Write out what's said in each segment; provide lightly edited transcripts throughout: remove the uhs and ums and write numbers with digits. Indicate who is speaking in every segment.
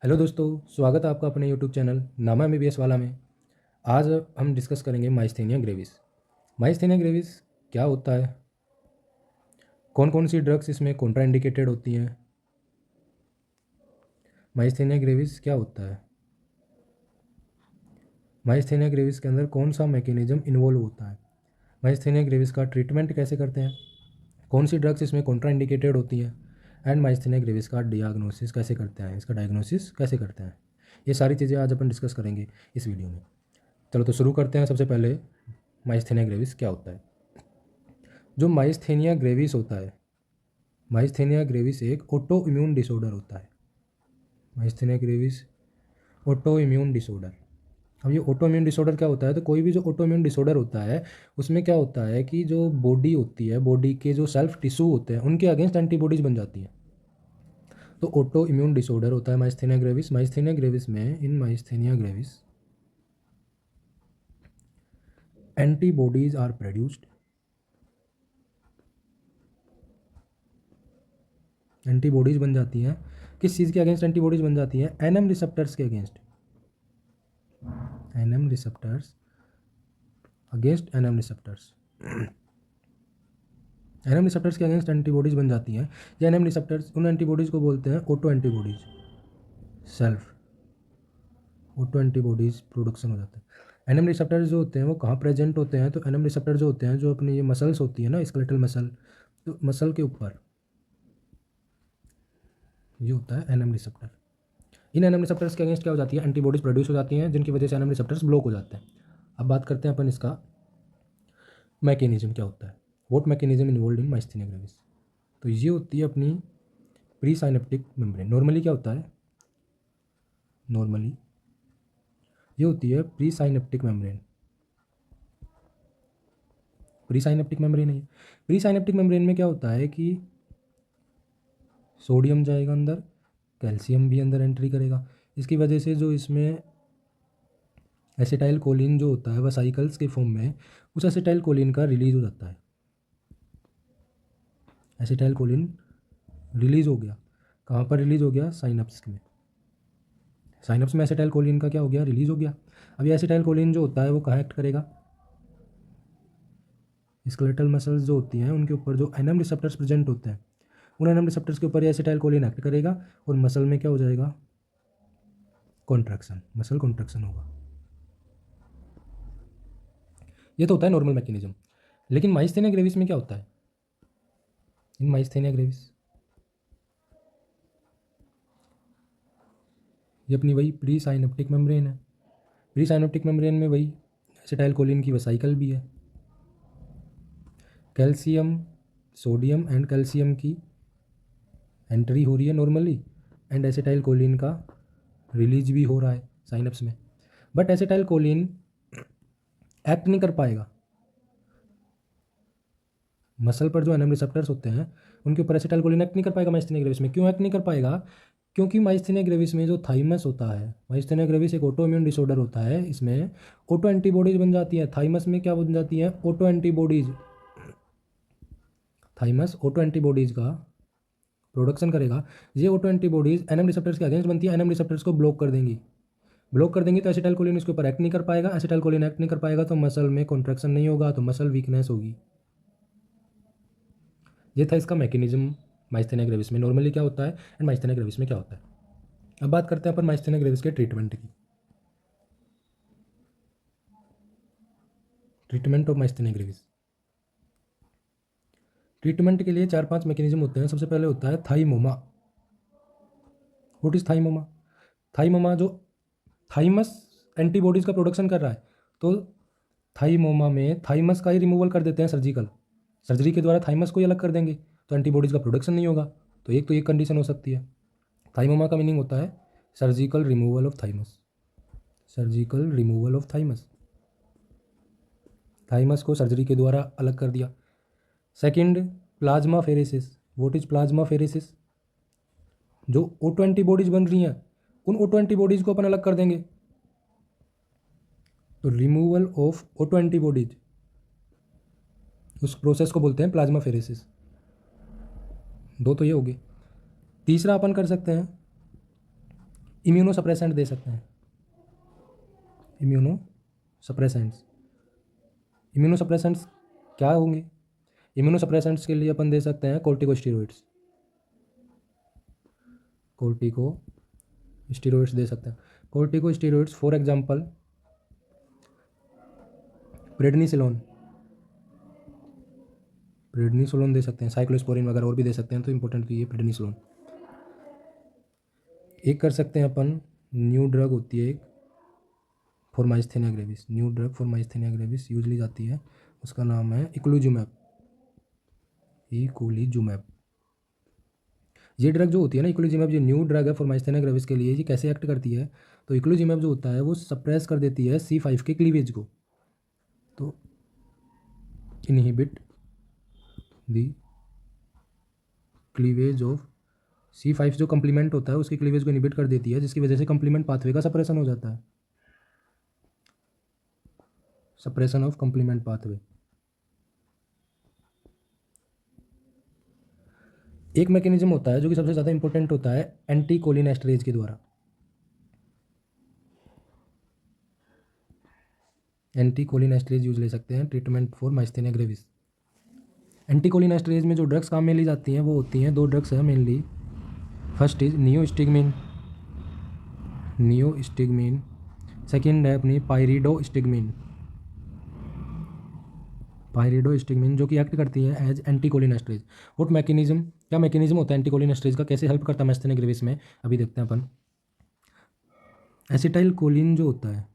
Speaker 1: Hello दोस्तों, स्वागत है आपका अपने यूट्यूब चैनल नामा एमबीबीएस वाला में। आज हम डिस्कस करेंगे माइस्थेनिया ग्रेविस। माइस्थेनिया ग्रेविस क्या होता है, कौन कौन सी ड्रग्स इसमें कॉन्ट्राइंडिकेटेड होती हैं। माइस्थेनिया ग्रेविस क्या होता है, माइस्थेनिया ग्रेविस के अंदर कौन सा मैकेनिज्म इन्वॉल्व होता है, माइस्थेनिया ग्रेविस का ट्रीटमेंट कैसे करते हैं, कौन सी ड्रग्स इसमें कॉन्ट्राइंडिकेटेड होती हैं, एंड माइस्थेनिया ग्रेविस का डियाग्नोसिस कैसे करते हैं, इसका डायग्नोसिस कैसे करते हैं। ये सारी चीज़ें आज अपन डिस्कस करेंगे इस वीडियो में। चलो तो शुरू करते हैं। सबसे पहले माइस्थेनिया ग्रेविस क्या होता है। जो माइस्थेनिया ग्रेविस होता है, माइस्थेनिया ग्रेविस एक ऑटो इम्यून डिसऑर्डर होता है। Myasthenia gravis autoimmune disorder. अब ये ऑटो इम्यून डिसऑर्डर क्या होता है, तो कोई भी जो ऑटो इम्यून डिसऑर्डर होता है उसमें क्या होता है कि जो बॉडी होती है, बॉडी के जो सेल्फ टिश्यू होते हैं उनके अगेंस्ट एंटीबॉडीज बन जाती हैं। तो ऑटो इम्यून डिसऑर्डर होता है माइस्थेनिया ग्रेविस। माइस्थेनिया ग्रेविस में, in myasthenia gravis antibodies are produced. Antibodies बन जाती हैं। किस चीज़ के अगेंस्ट एंटीबॉडीज बन जाती हैं? एनएम रिसेप्टर्स के against. NM receptors against NM receptors. NM receptors के अगेंस्ट एंटीबॉडीज बन जाती हैं। ये एनएम रिसेप्टर्स, उन एंटीबॉडीज को बोलते हैं auto antibodies. Self auto antibodies production हो जाता है। एनएम रिसेप्टर्स जो होते हैं वो कहाँ प्रेजेंट होते हैं, तो एनएम रिसेप्टर जो होते हैं, जो अपनी ये मसल्स होती है ना, स्केलेटल मसल, तो मसल के ऊपर ये होता है एनएम रिसेप्टर। इन एनएम रिसेप्टर्स के अगेंस्ट क्या हो जाती है? एंटीबॉडीज प्रोड्यूस हो जाती हैं, जिनकी वजह से एनएम रिसेप्टर्स ब्लॉक हो जाते हैं। अब बात करते हैं अपन इसका मैकेनिज्म क्या होता है। What mechanism involve in myasthenia gravis. तो ये होती है अपनी प्री साइनेप्टिक मेम्ब्रेन। नॉर्मली क्या होता है, नॉर्मली ये होती है pre synaptic membrane. Pre synaptic membrane है। प्री साइनेप्टिक मेम्ब्रेन में क्या होता है कि सोडियम जाएगा अंदर, कैल्शियम भी अंदर एंट्री करेगा। इसकी वजह से जो इसमें एसिटाइल कोलिन जो होता है वह साइकिल्स के फॉर्म में उस एसिटाइल कोलिन का रिलीज हो जाता है। एसिटाइल कोलिन रिलीज हो गया। कहाँ पर रिलीज हो गया? साइनप्स में। साइनप्स में एसिटाइल कोलिन का क्या हो गया? रिलीज हो गया। अब ये एसिटाइल कोलिन जो होता है वो कहाँ एक्ट करेगा? स्केलेटल मसल्स जो होती हैं उनके ऊपर जो एनएम रिसेप्टर्स प्रेजेंट होते हैं, उन एनएम रिसेप्टर्स के ऊपर ये एसिटाइल कोलिन एक्ट करेगा और मसल में क्या हो जाएगा? कॉन्ट्रैक्शन, मसल कॉन्ट्रैक्शन होगा। ये तो होता है नॉर्मल मैकेनिज्म। लेकिन माइस्थेनिया ग्रेविस में क्या होता है? इन माइस्थेनिया ग्रेविस ये अपनी वही प्री साइनेप्टिक मेम्ब्रेन है। प्री साइनेप्टिक मेम्ब्रेन में वही एसिटाइल कोलिन की वसाइकल भी है। कैल्शियम, सोडियम एंड कैल्शियम की एंट्री हो रही है नॉर्मली, एंड एसिटाइल कोलिन का रिलीज भी हो रहा है साइनप्स में। बट एसिटाइल कोलिन एक्ट नहीं कर पाएगा। मसल पर जो एनएम रिसेप्टर्स होते हैं उनके ऊपर एसिटाइल कोलिन एक्ट नहीं कर पाएगा माइस्थेनिया ग्रेविस में। क्यों एक्ट नहीं कर पाएगा? क्योंकि माइस्थेनिया ग्रेविस में जो थाइमस होता है, माइस्थेनिया ग्रेविस एक ऑटो इम्यून डिसऑर्डर होता है, इसमें ऑटो एंटीबॉडीज बन जाती है। थाइमस में क्या बन जाती है? Auto antibodies. Thymus auto antibodies का प्रोडक्शन करेगा। ये ऑटो एंटीबॉडीज एनएम रिसेप्टर्स के अगेंस्ट बनती है, एनएम रिसेप्टर्स को ब्लॉक कर देंगी। ब्लॉक कर देंगी तो एसिटाइल कोलिन इसके ऊपर एक्ट नहीं कर पाएगा। एसिटाइल कोलिन एक्ट नहीं कर पाएगा तो मसल में कॉन्ट्रैक्शन नहीं होगा, तो मसल वीकनेस होगी। ये था इसका मैकेनिज्म माइस्थेनिया ग्रेविस में। नॉर्मली क्या होता है एंड माइस्थेनिया ग्रेविस में क्या होता है। अब बात करते हैं अपन माइस्थेनिया ग्रेविस के ट्रीटमेंट की। Treatment of myasthenia gravis. Treatment के लिए 4-5 मैकेनिज्म होते हैं। सबसे पहले होता है thymoma. What is thymoma? Thymoma जो थाइमस एंटीबॉडीज का प्रोडक्शन कर रहा है, तो थाइमोमा में थाइमस का ही रिमूवल कर देते हैं सर्जिकल। सर्जरी के द्वारा थाइमस को ही अलग कर देंगे तो एंटीबॉडीज का प्रोडक्शन नहीं होगा। तो एक कंडीशन हो सकती है। थाइमोमा का मीनिंग होता है surgical removal of thymus. Surgical removal of thymus, thymus को सर्जरी के द्वारा अलग कर दिया। Second, plasma pheresis. What is plasma pheresis? जो ऑटो एंटीबॉडीज बन रही हैं उन ऑटो एंटीबॉडीज को अपन अलग कर देंगे। तो रिमूवल ऑफ ऑटो एंटीबॉडीज, उस प्रोसेस को बोलते हैं प्लाज्मा फेरेसिस। दो तो ये हो गए। तीसरा अपन कर सकते हैं इम्यूनो सप्रेसेंट दे सकते हैं, इम्यूनो सप्रेसेंट्स। इम्यूनो सप्रेसेंट्स क्या होंगे? इम्यूनो सप्रेसेंट्स के लिए अपन दे सकते हैं कोर्टिकोस्टेरॉइड्स, कोर्टिकोस्टेरॉइड्स दे सकते हैं। Corticosteroids for example prednisolone, prednisolone दे सकते हैं, साइक्लोस्पोरिन वगैरह और भी दे सकते हैं, तो इंपॉर्टेंट की ये प्रेडनिसोलोन। एक कर सकते हैं अपन, न्यू ड्रग होती है एक for myasthenia gravis, new drug for myasthenia gravis use ली जाती है, उसका नाम है इक्लूजुमैब, इक्लूजुमैब। ये ड्रग जो होती है ना इक्लूजिमैब, जो न्यू ड्रग है फॉर माइस्थेनिया ग्रेविस के लिए, ये कैसे एक्ट करती है? तो इक्लूजिमैब जो होता है वो सप्रेस कर देती है C5 के क्लीवेज को, तो inhibit the cleavage of C5 जो कंप्लीमेंट होता है उसके क्लीवेज को इनहिबिट कर देती है, जिसकी वजह से कंप्लीमेंट पाथवे का सप्रेशन हो जाता है, सप्रेशन ऑफ कंप्लीमेंट पाथवे। एक मैकेनिज्म होता है जो कि सबसे ज़्यादा इंपॉर्टेंट होता है एंटी कोलिनेस्टरेज के द्वारा, एंटी कोलिनेस्टरेज यूज ले सकते हैं treatment for myasthenia gravis. Anti cholinesterase में जो ड्रग्स काम में ली जाती हैं वो होती हैं, दो ड्रग्स हैं mainly. First is neostigmine, neostigmine. Second है अपनी पायरिडोस्टिगमिन, पायरिडोस्टिगमिन, जो कि एक्ट करती है as anti cholinesterase. What mechanism, क्या मैकेनिज्म होता है एंटी कोलिनेस्टरेज का, कैसे हेल्प करता है माइस्थेनिया ग्रेविस में, अभी देखते हैं अपन। एसिटाइल कोलिन जो होता है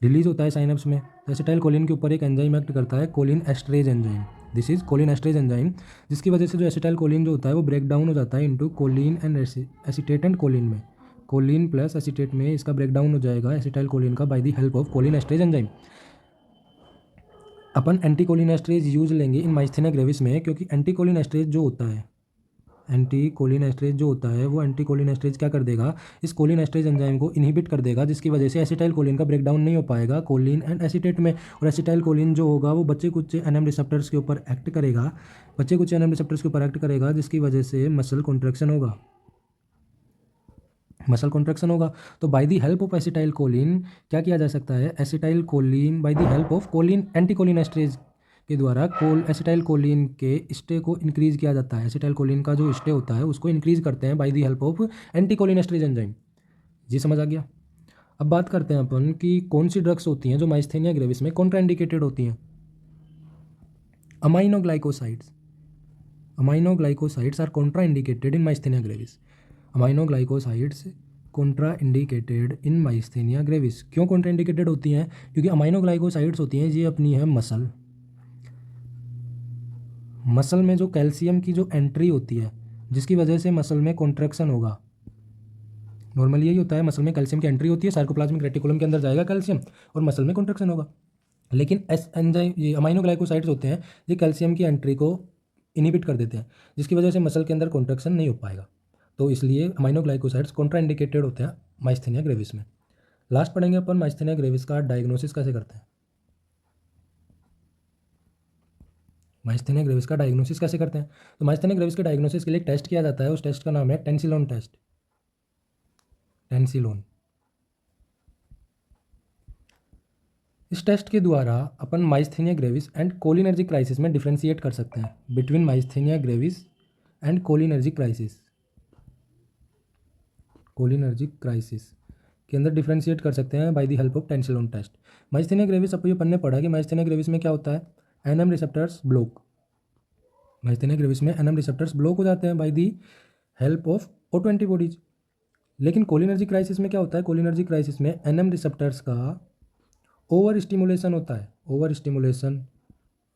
Speaker 1: रिलीज होता है साइनप्स में, तो एसिटाइल कोलिन के ऊपर एक एंजाइम एक्ट करता है, cholinesterase enzyme, this is cholinesterase enzyme, जिसकी वजह से जो एसिटाइल कोलिन जो होता है वो ब्रेक डाउन हो जाता है into choline and acetate and choline में, कोलिन प्लस एसिटेट में इसका ब्रेक डाउन हो जाएगा एसिटाइल कोलिन का by the help of cholinesterase enzyme. अपन एंटी कोलिन एस्ट्रेज यूज लेंगे इन माइस्थेनिया ग्रेविस में, क्योंकि एंटी कोलिन एस्ट्रेज जो होता है, एंटी कोलिन एस्ट्रेज जो होता है वो एंटी कोलिन एस्ट्रेज क्या कर देगा, इस कोलिन एस्ट्रेज एंजाइम को इनहिबिट कर देगा, जिसकी वजह से एसिटाइल कोलिन का ब्रेकडाउन नहीं हो पाएगा कोलिन एंड एसिटेट में, और एसिटाइल कोलिन जो होगा वो बच्चे कुछ एनएम रिसेप्टर्स के ऊपर एक्ट करेगा, बच्चे कुछ एनएम रिसेप्टर्स के ऊपर एक्ट करेगा, जिसकी वजह से मसल कॉन्ट्रैक्शन होगा, मसल कॉन्ट्रैक्शन होगा। तो by the help of acetylcholine क्या किया जा सकता है, acetylcholine by the help of choline anti choline esterase के द्वारा एसिटाइल कोलिन के स्टे को इंक्रीज किया जाता है, एसिटाइल कोलिन का जो स्टे होता है उसको इंक्रीज करते हैं by the help of anti choline esterase enzyme. जी समझ आ गया। अब बात करते हैं अपन कि कौन सी ड्रग्स होती हैं जो माइस्थेनिया ग्रेविस में कॉन्ट्राइंडिकेटेड होती हैं। Aminoglycosides, aminoglycosides are contraindicated in myasthenia gravis, aminoglycosides contraindicated in myasthenia gravis. क्यों कॉन्ट्राइंडिकेटेड होती हैं? क्योंकि अमाइनोग्लाइकोसाइड्स होती हैं ये अपनी है मसल, मसल में जो कैल्शियम की जो एंट्री होती है जिसकी वजह से मसल में कॉन्ट्रैक्शन होगा, नॉर्मली यही होता है, मसल में कैल्शियम की एंट्री होती है, सार्कोप्लाज्मिक रेटिकुलम के अंदर जाएगा कैल्शियम और मसल में कॉन्ट्रैक्शन होगा। लेकिन एस एंजाइम ये अमाइनोग्लाइकोसाइड्स होते हैं, ये कैल्शियम की एंट्री को इनहिबिट कर देते हैं, जिसकी वजह से मसल के अंदर कॉन्ट्रैक्शन नहीं हो पाएगा, तो इसलिए अमाइनोग्लाइकोसाइड्स कॉन्ट्राइंडिकेटेड होते हैं माइस्थेनिया ग्रेविस में। लास्ट पढ़ेंगे अपन माइस्थेनिया ग्रेविस का डायग्नोसिस कैसे करते हैं, माइस्थेनिया ग्रेविस का डायग्नोसिस कैसे करते हैं। तो माइस्थेनिया ग्रेविस के डायग्नोसिस के लिए एक टेस्ट किया जाता है, उस टेस्ट का नाम है टेंसिलोन टेस्ट, टेंसिलोन। इस टेस्ट के द्वारा अपन myasthenia gravis and cholinergic crisis में डिफ्रेंशिएट कर सकते हैं between myasthenia gravis and cholinergic crisis, cholinergic crisis के अंदर डिफ्रेंशिएट कर सकते हैं by the help of Tensilon test. Myasthenia gravis अपन ने पढ़ा कि माइस्थेनिया ग्रेविस में क्या होता है, NM receptors block, myasthenia gravis में एनएम रिसेप्टर्स ब्लॉक हो जाते हैं by the help of auto antibodies. लेकिन कोलिनर्जिक क्राइसिस में क्या होता है, कोलिनर्जिक क्राइसिस में एनएम रिसेप्टर्स का ओवर स्टिमुलेशन होता है, overstimulation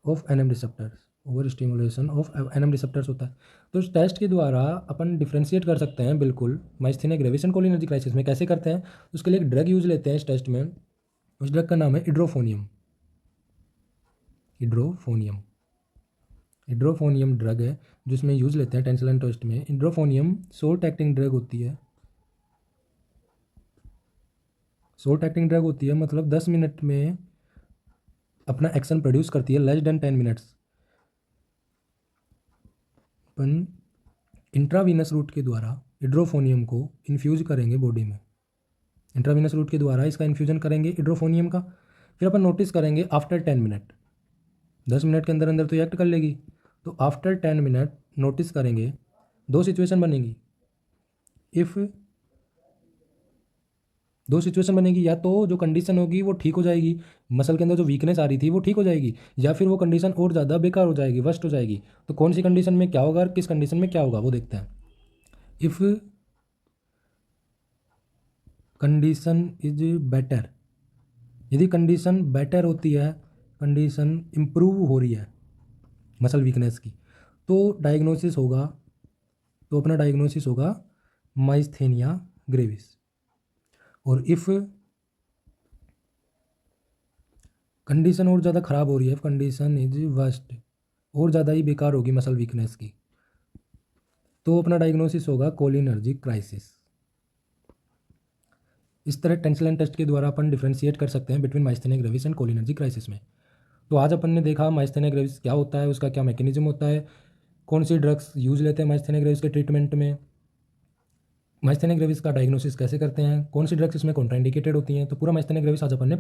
Speaker 1: of NM receptors, overstimulation of NM receptors होता है। तो इस टेस्ट के द्वारा अपन डिफ्रेंशिएट कर सकते हैं बिल्कुल myasthenia gravis and cholinergic crisis में। कैसे करते हैं, उसके लिए एक ड्रग यूज लेते हैं इस टेस्ट में, उस ड्रग का नाम है इड्रोफोनियम, इड्रोफोनियम, इड्रोफोनियम ड्रग है जिसमें यूज लेते हैं टेंसिलोन टेस्ट में। इड्रोफोनियम शॉर्ट एक्टिंग ड्रग होती है, शॉर्ट एक्टिंग ड्रग होती है मतलब 10 मिनट में अपना एक्शन प्रोड्यूस करती है, लेस देन 10 मिनट्स। अपन इंट्रावीनस रूट के द्वारा इड्रोफोनियम को इन्फ्यूज करेंगे बॉडी में, इंट्रावेनस रूट के द्वारा इसका इन्फ्यूजन करेंगे इड्रोफोनियम का। फिर अपन नोटिस करेंगे आफ्टर 10 मिनट, 10 मिनट के अंदर अंदर तो एक्ट कर लेगी। तो आफ्टर 10 मिनट नोटिस करेंगे दो सिचुएशन बनेगी। दो सिचुएशन बनेगी, या तो जो कंडीशन होगी वो ठीक हो जाएगी, मसल के अंदर जो वीकनेस आ रही थी वो ठीक हो जाएगी, या फिर वो कंडीशन और ज़्यादा बेकार हो जाएगी, वर्स्ट हो जाएगी। तो कौन सी कंडीशन में क्या होगा और किस कंडीशन में क्या होगा वो देखते हैं। इफ़ कंडीशन इज बेटर, यदि कंडीशन बेटर होती है, कंडीशन इम्प्रूव हो रही है मसल वीकनेस की, तो डायग्नोसिस होगा, तो अपना डायग्नोसिस होगा माइस्थेनिया ग्रेविस। और इफ़ कंडीशन और ज़्यादा ख़राब हो रही है, कंडीशन इज वर्स्ट, और ज़्यादा ही बेकार होगी मसल वीकनेस की, तो अपना डायग्नोसिस होगा कोलिनर्जिक क्राइसिस। इस तरह टेंसिल टेस्ट के द्वारा अपन डिफ्रेंशिएट कर सकते हैं between myasthenia gravis and cholinergic crisis में। तो आज अपन ने देखा माइस्थेनिया ग्रेविस क्या होता है, उसका क्या मैकेनिज्म होता है, कौन सी ड्रग्स यूज लेते हैं माइस्थेनिया ग्रेविस के ट्रीटमेंट में, माइस्थेनिया ग्रेविस का डायग्नोसिस कैसे करते हैं, कौन सी ड्रग्स इसमें कॉन्ट्राइंडिकेटेड होती हैं। तो पूरा माइस्थेनिया ग्रेविस आज अपन ने